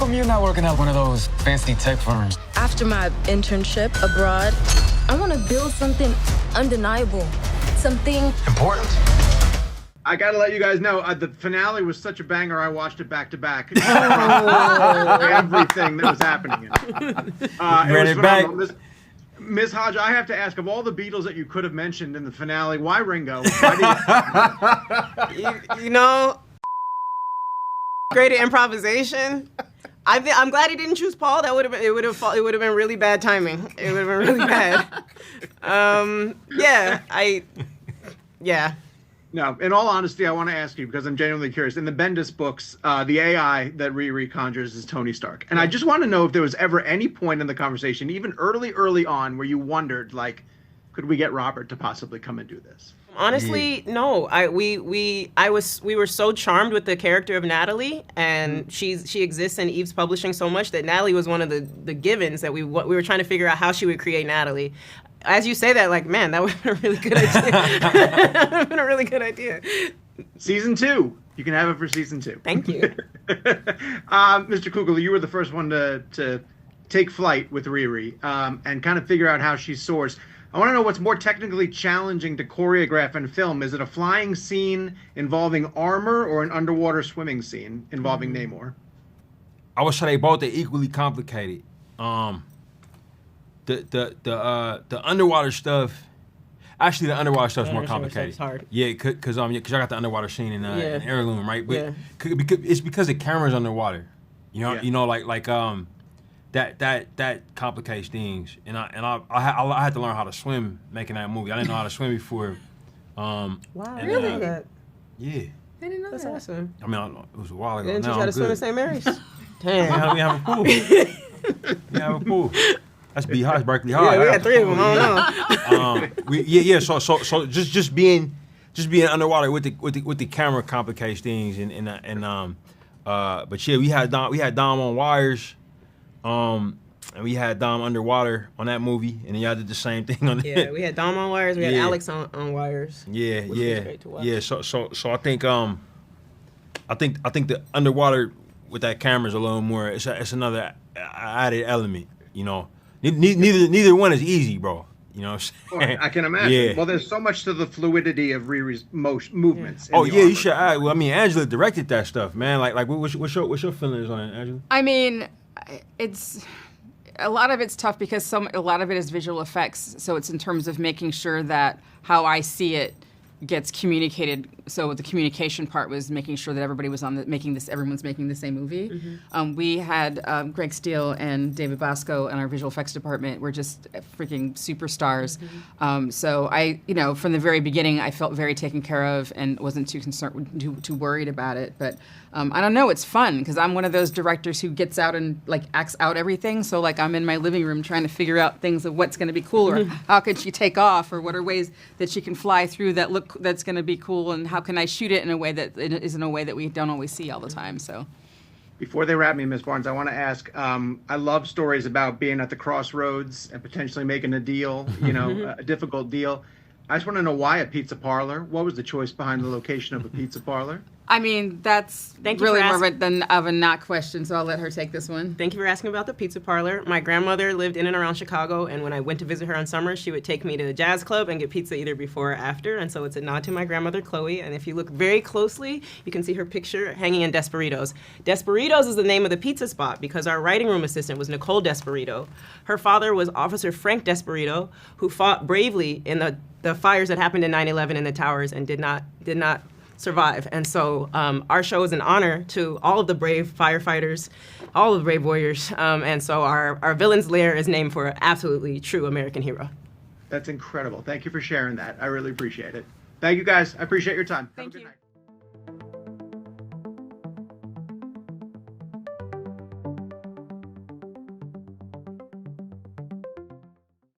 come you're not working at one of those fancy tech firms? After my internship abroad, I want to build something undeniable. Something Important? I gotta let you guys know, the finale was such a banger, I watched it back to back. Everything that was happening. Ran it back. Ms. Hodge, I have to ask, of all the Beatles that you could have mentioned in the finale, why Ringo? Why you know, great at improvisation. I'm glad he didn't choose Paul. That would have been really bad timing. It would have been really bad. Yeah. No, in all honesty, I want to ask you, because I'm genuinely curious. In the Bendis books, the AI that Riri conjures is Tony Stark. And I just want to know if there was ever any point in the conversation, even early on, where you wondered, like, could we get Robert to possibly come and do this? Honestly, no. We were so charmed with the character of Natalie, and she exists in Eve's Publishing so much that Natalie was one of the givens that we were trying to figure out how she would create Natalie. As you say that, like, man, that would have been a really good idea. That would have been a really good idea. Season 2. You can have it for season 2. Thank you. Mr. Coogler, you were the first one to take flight with Riri and kind of figure out how she soars. I want to know what's more technically challenging to choreograph and film. Is it a flying scene involving armor or an underwater swimming scene involving Namor? I would say they both are equally complicated. The underwater stuff, actually the underwater stuff's more complicated. It's hard. Yeah, cause I got the underwater scene in Heirloom, right? But Yeah. it's because the camera's underwater. You know, Yeah. that complicates things. And I had to learn how to swim making that movie. I didn't know how to swim before. Wow, and, really? Yeah. I didn't know That's that. awesome. I mean, it was a while ago. They didn't teach Now you how I'm to swim good. in St. Mary's? We Damn. have a pool. We have a pool. That's Beehive, Berkeley High. Yeah, we had 3 of them. I don't know. So just being underwater with the camera complicates things, but yeah, we had Dom on wires, and we had Dom underwater on that movie, and then y'all did the same thing on. Yeah, we had Dom on wires. We had Yeah. Alex on wires. Yeah, which was yeah, great to watch. yeah. So I think the underwater with that camera is a little more. It's another added element, you know. Neither one is easy, bro. You know what I'm saying? I can imagine. Yeah. Well, there's so much to the fluidity of Riri's movements. in Oh the yeah, you armor. should. Well, I mean, Angela directed that stuff, man. Like, what's your feelings on it, Angela? I mean, it's a lot of it's tough because a lot of it is visual effects. So it's in terms of making sure that how I see it gets communicated. So the communication part was making sure that everybody was everyone's making the same movie. Mm-hmm. We had Greg Steele and David Bosco in our visual effects department. We're just freaking superstars. Mm-hmm. So I, from the very beginning, I felt very taken care of and wasn't too concerned, too worried about it. But I don't know, it's fun because I'm one of those directors who gets out and like acts out everything. So like I'm in my living room trying to figure out things of what's going to be cool or how could she take off or what are ways that she can fly through that's going to be cool and how can I shoot it in a way that it is in a way that we don't always see all the time. So. Before they wrap me, Ms. Barnes, I want to ask, I love stories about being at the crossroads and potentially making a deal, a difficult deal. I just want to know why a pizza parlor? What was the choice behind the location of a pizza parlor? I mean, that's Thank you really for more of a not question, so I'll let her take this one. Thank you for asking about the pizza parlor. My grandmother lived in and around Chicago, and when I went to visit her on summer, she would take me to the jazz club and get pizza either before or after, and so it's a nod to my grandmother, Chloe, and if you look very closely, you can see her picture hanging in Desperitos. Desperitos is the name of the pizza spot because our writing room assistant was Nicole Desperito. Her father was Officer Frank Desperito, who fought bravely in the fires that happened in 9/11 in the towers and did not survive. And so our show is an honor to all of the brave firefighters, all of the brave warriors. And so our villain's lair is named for an absolutely true American hero. That's incredible. Thank you for sharing that. I really appreciate it. Thank you, guys. I appreciate your time. Have a good night.